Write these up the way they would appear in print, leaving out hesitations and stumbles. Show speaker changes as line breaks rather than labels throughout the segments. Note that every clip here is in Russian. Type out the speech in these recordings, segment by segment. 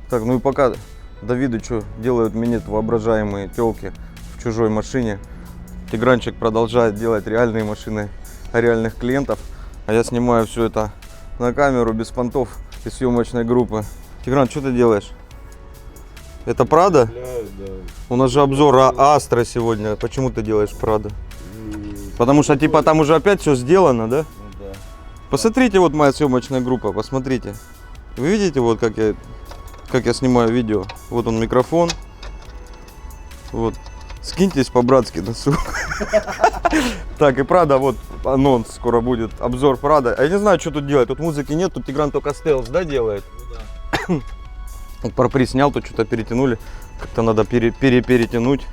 Так, ну и пока Давидычу делают минет воображаемые телки в чужой машине, Тигранчик продолжает делать реальные машины реальных клиентов, а я снимаю все это на камеру без понтов из съемочной группы. Тигран, что ты делаешь? Это Прада?
Да.
У нас же обзор Астра сегодня. Почему ты делаешь Прада? Потому что типа там уже опять все сделано, да?
Ну да.
Посмотрите, вот моя съемочная группа, посмотрите. Вы видите, вот как я снимаю видео? Вот он микрофон. Вот. Скиньтесь по-братски на ссылку. Так, и Прада, вот анонс, скоро будет обзор Прада. А я не знаю, что тут делать. Тут музыки нет, тут Тигран только стелс, да, делает?
Ну да.
Пропри снял, тут что-то перетянули. Как-то надо перетянуть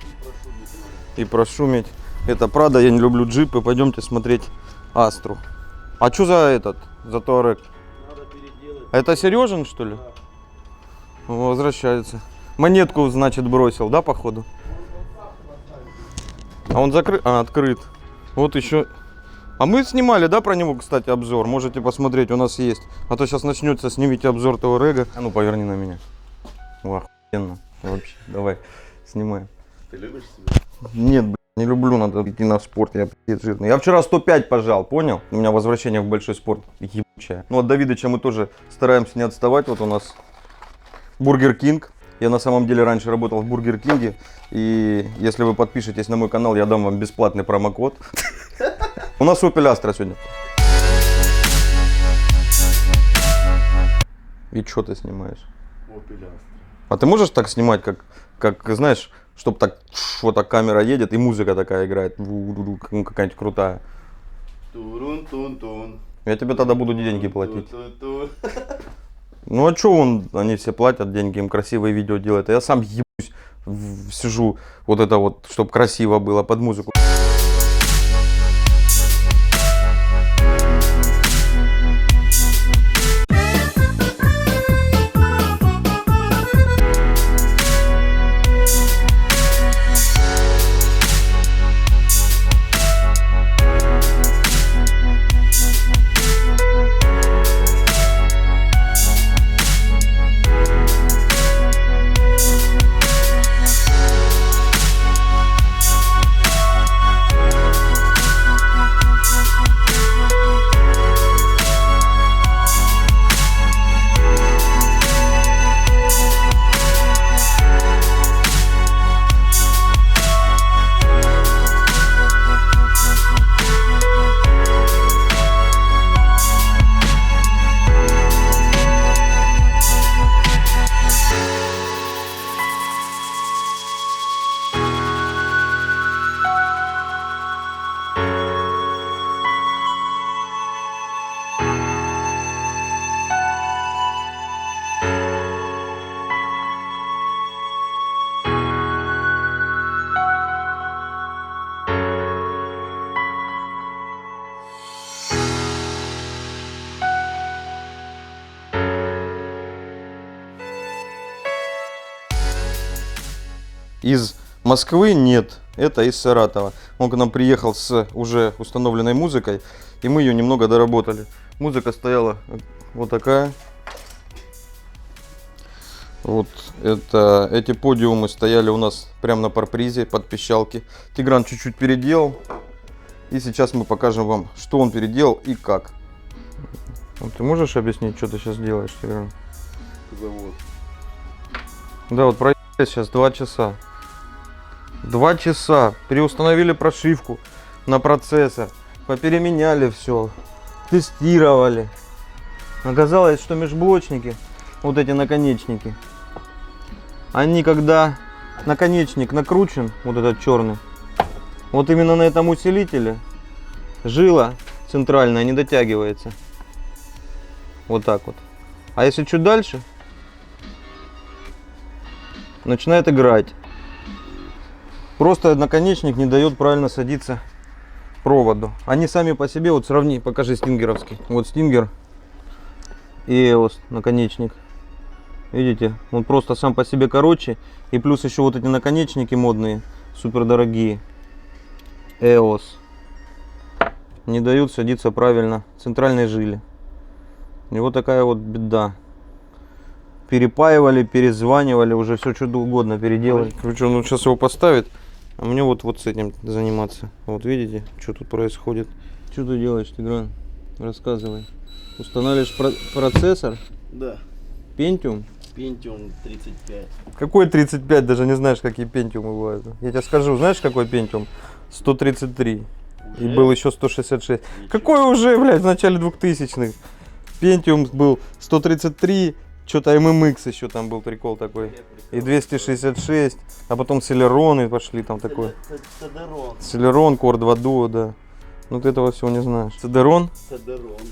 и прошуметь. Это Прада, я не люблю джипы. Пойдемте смотреть Астру. А что за Туарек?
Надо переделать.
Это Сережин, что ли? Возвращается. Монетку, значит, бросил, да, походу? А он закрыт? А, открыт. Вот еще. А мы снимали, да, про него, кстати, обзор. Можете посмотреть, у нас есть. А то сейчас начнется, снимите обзор Туарега. А ну, поверни на меня. О, охуенно. Вообще, давай, снимаем.
Ты любишь себя?
Нет, блядь, не люблю, надо идти на спорт, я блядь, жирный. Я вчера 105 пожал, понял? У меня возвращение в большой спорт ебучее. Ну, от Давидыча мы тоже стараемся не отставать. Вот у нас Бургер Кинг. Я на самом деле раньше работал в Бургер Кинге. И если вы подпишетесь на мой канал, я дам вам бесплатный промокод. У нас Opel Astra сегодня. И что ты снимаешь?
Opel Astra.
А ты можешь так снимать, как знаешь, чтобы так вот так камера едет и музыка такая играет, ну, какая-нибудь крутая.
Турун-тун-тун.
Я тебе тогда буду деньги платить.
Тун-тун-тун.
Ну а что они все платят деньги, им красивые видео делают. А я сам ебусь, сижу вот это вот, чтобы красиво было под музыку. Из Москвы нет, это из Саратова. Он к нам приехал с уже установленной музыкой, и мы ее немного доработали. Музыка стояла вот такая. Вот эти подиумы стояли у нас прямо на парпризе под пищалки. Тигран чуть-чуть переделал. И сейчас мы покажем вам, что он переделал и как. Вот ты можешь объяснить, что ты сейчас делаешь, Тигран?
Завод.
Да, вот проехали сейчас 2 часа. 2 часа. Переустановили прошивку на процессор. Попеременяли все. Тестировали. Оказалось, что межблочники, вот эти наконечники, они когда наконечник накручен, вот этот черный, вот именно на этом усилителе жила центральная не дотягивается. Вот так вот. А если чуть дальше, начинает играть. Просто наконечник не дает правильно садиться проводу. Они сами по себе, вот сравни, покажи стингеровский. Вот стингер и EOS наконечник. Видите, он просто сам по себе короче. И плюс еще вот эти наконечники модные, супер дорогие. EOS. Не дают садиться правильно центральной жиле. И вот такая вот беда. перепаивали, перезванивали, уже все что угодно переделали. Короче, он сейчас его поставит, а мне вот с этим заниматься. Вот видите, что тут происходит. Что ты делаешь, Тигран? Рассказывай. Устанавливаешь процессор?
Да.
Pentium?
Pentium 35.
Какой 35? Даже не знаешь, какие Pentium бывают. Я тебе скажу, знаешь, какой Pentium? 133. И был еще 166.
Ничего.
Какой уже, блядь, в начале 2000-х? Pentium был 133, что-то MMX еще там был прикол такой. И 266, а потом Celeron пошли там такой.
Celeron.
Celeron, Core 2 Duo, да. Ну ты этого всего не знаешь. Celeron?
Celeron.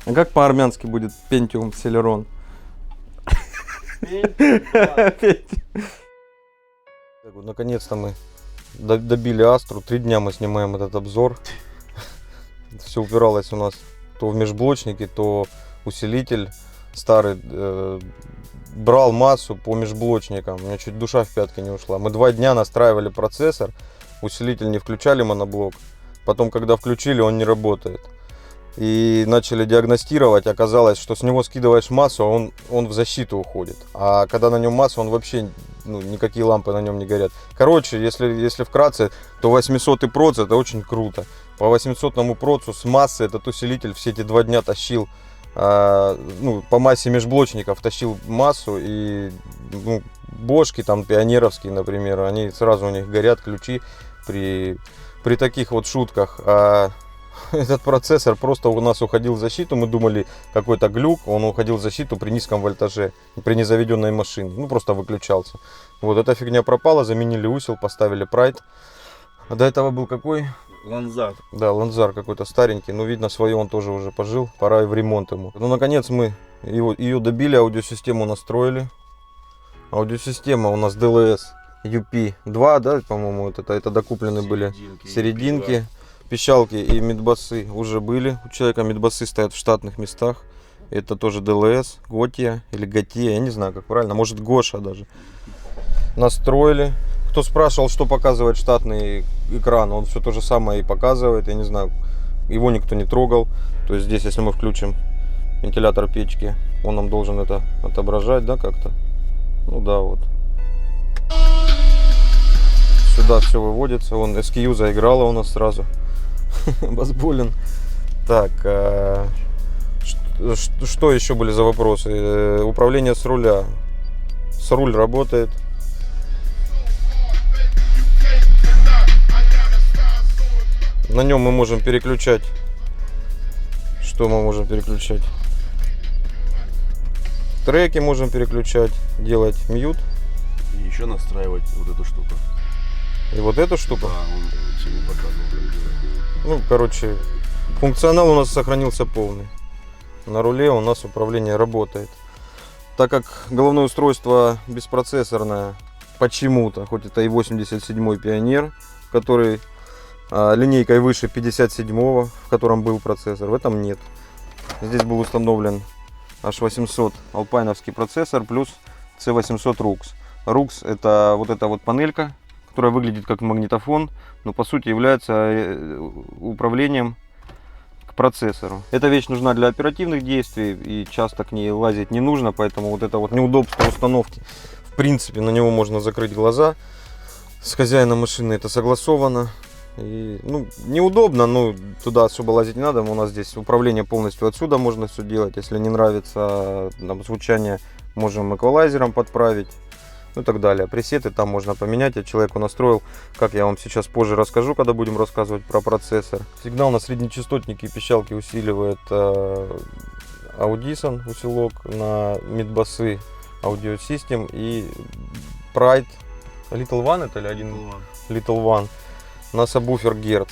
А как по-армянски будет Pentium Celeron? Так вот, наконец-то мы добили Астру. 3 дня мы снимаем этот обзор. Все упиралось у нас то в межблочники, то усилитель старый брал массу по межблочникам. У меня чуть душа в пятки не ушла. Мы 2 дня настраивали процессор, усилитель не включали, моноблок. Потом, когда включили, он не работает. И начали диагностировать, оказалось, что с него скидываешь массу, а он в защиту уходит. А когда на нем масса, он вообще, никакие лампы на нем не горят. Короче, если вкратце, то 800 проц это очень круто. По 800 процу с массы этот усилитель все эти 2 дня тащил, по массе межблочников тащил массу. И бошки там пионеровские, например, они сразу у них горят ключи при таких вот шутках. Этот процессор просто у нас уходил в защиту, мы думали какой-то глюк, он уходил в защиту при низком вольтаже, при незаведенной машине, просто выключался. Вот эта фигня пропала, заменили усил, поставили Pride. А до этого был какой?
Ланзар.
Да, Ланзар какой-то старенький, но видно свое он тоже уже пожил, пора и в ремонт ему. Ну наконец мы ее добили, аудиосистему настроили. Аудиосистема у нас DLS UP2, да, по-моему, это докуплены были серединки. Пищалки и мидбасы уже были. У человека мидбасы стоят в штатных местах. Это тоже DLS, Готия или Готия, я не знаю, как правильно. Может, Гоша даже. Настроили. Кто спрашивал, что показывает штатный экран, он все то же самое и показывает. Я не знаю, его никто не трогал. То есть здесь, если мы включим вентилятор печки, он нам должен это отображать, да, как-то. Ну да, вот. Сюда все выводится. Вон SKU заиграла у нас сразу. Басбулин. Так, что еще были за вопросы? Управление с руля. С руль работает. На нем мы можем переключать. Что мы можем переключать? Треки можем переключать, делать мьют.
И еще настраивать вот эту штуку.
И вот эту штуку.
Да, он сегодня показывал, как делать.
Короче, функционал у нас сохранился полный. На руле у нас управление работает. Так как головное устройство беспроцессорное, почему-то, хоть это и 87-й Пионер, который линейкой выше 57-го, в котором был процессор, в этом нет. Здесь был установлен H800 алпайновский процессор плюс C800 RUX. RUX это вот эта вот панелька, которая выглядит как магнитофон, но по сути является управлением к процессору. Эта вещь нужна для оперативных действий и часто к ней лазить не нужно, поэтому вот это вот неудобство установки, в принципе, на него можно закрыть глаза. С хозяином машины это согласовано. И, неудобно, но туда особо лазить не надо. У нас здесь управление полностью отсюда можно все делать. Если не нравится звучание, можем эквалайзером подправить. И так далее. Пресеты там можно поменять. Я человеку настроил, как я вам сейчас позже расскажу, когда будем рассказывать про процессор. Сигнал на среднечастотники и пищалки усиливает Audison усилок, на мидбасы Audio System и Pride Little One, это или один? Little One. На сабвуфер Герц.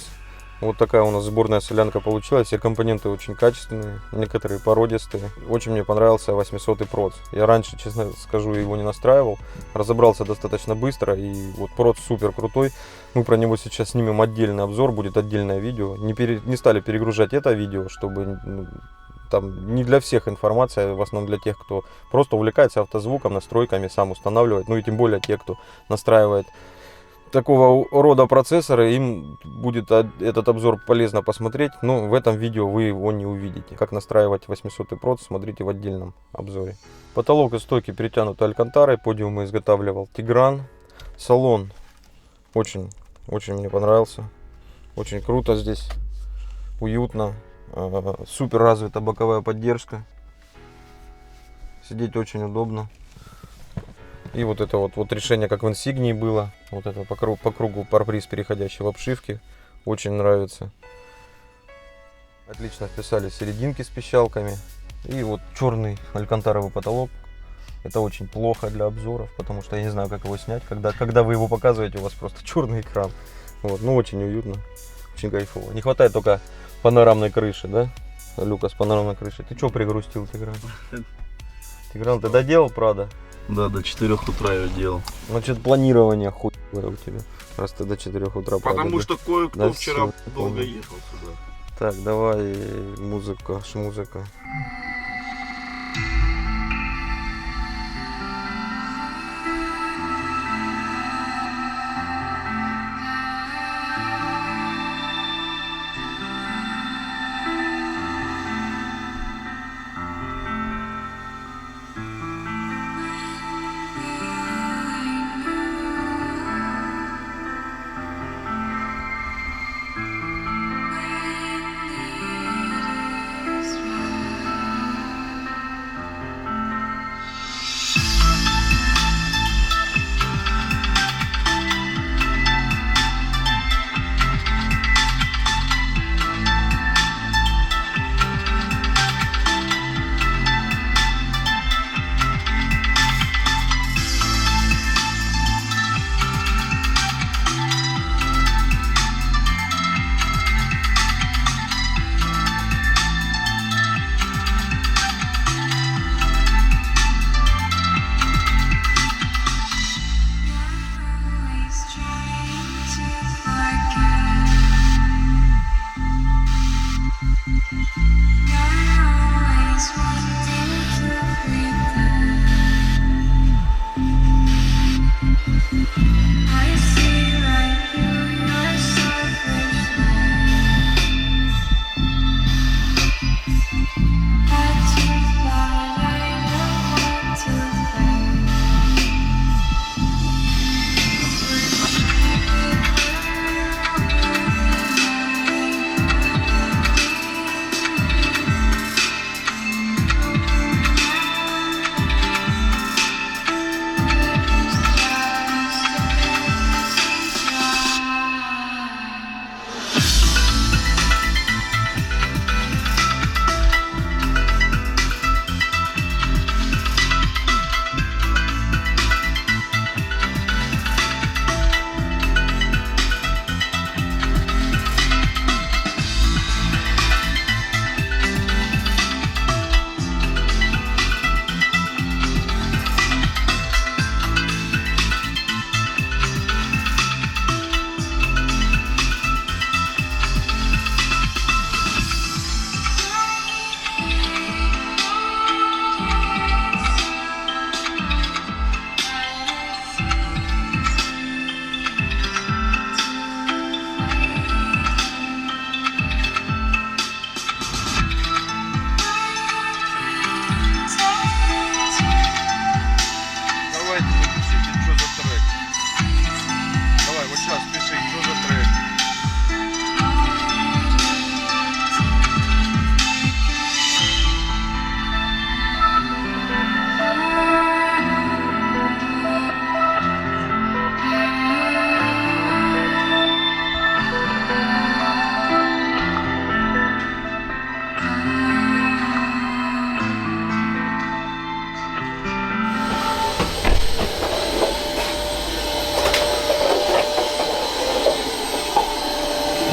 Вот такая у нас сборная солянка получилась. Все компоненты очень качественные, некоторые породистые. Очень мне понравился 800-й проц. Я раньше, честно скажу, его не настраивал. Разобрался достаточно быстро. И вот проц супер крутой. Мы про него сейчас снимем отдельный обзор, будет отдельное видео. Не стали перегружать это видео, чтобы там не для всех информация, в основном для тех, кто просто увлекается автозвуком, настройками, сам устанавливает. Ну и тем более те, кто настраивает такого рода процессоры, им будет этот обзор полезно посмотреть, но в этом видео вы его не увидите. Как настраивать 800 проц, смотрите в отдельном обзоре. Потолок и стойки перетянуты алькантарой, подиум изготавливал Тигран. Салон очень мне понравился, очень круто здесь, уютно, супер развита боковая поддержка, сидеть очень удобно. И вот это вот решение, как в Insignia было, вот это по кругу парбриз, переходящий в обшивки, очень нравится. Отлично вписались серединки с пищалками. И вот черный алькантаровый потолок. Это очень плохо для обзоров, потому что я не знаю, как его снять, когда вы его показываете, у вас просто черный экран. Вот, ну очень уютно, очень кайфово. Не хватает только панорамной крыши, да? Люка с панорамной крышей. Ты что пригрустил, Тигран? Тигран, ты доделал, правда?
Да, до 4 утра я делал.
Значит, планирование хуевое у тебя, раз ты до 4 утра.
Потому что кое-кто
Да,
вчера
всё,
долго
понял.
ехал сюда.
Так, давай музыка, шмузыка.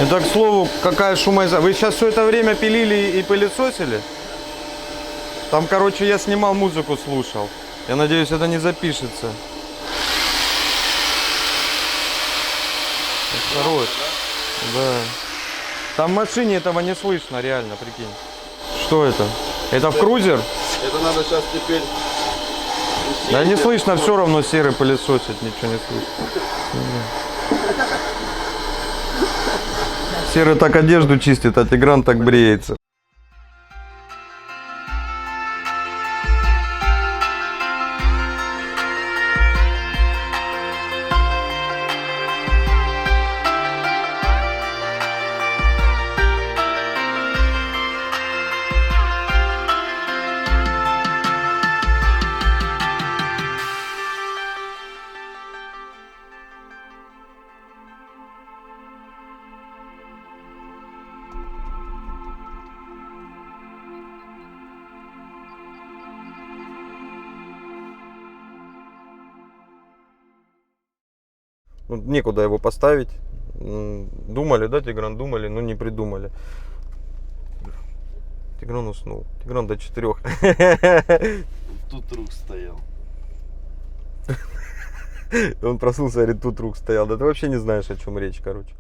Это, к слову, какая шумоизоляция. Вы сейчас все это время пилили и пылесосили? Там, короче, я снимал музыку, слушал. Я надеюсь, это не запишется. Хорош. Да. Там в машине этого не слышно, реально, прикинь. Что это? Это в крузер?
Это надо сейчас теперь...
Да не слышно, все равно серый пылесосит, ничего не слышно. Серый так одежду чистит, а Тигран так бреется. Ну, некуда его поставить. Думали, да, Тигран? Думали, но не придумали. Тигран уснул. Тигран до 4.
Тут друг стоял.
Он проснулся, говорит, тут рук стоял. Да ты вообще не знаешь, о чем речь, короче.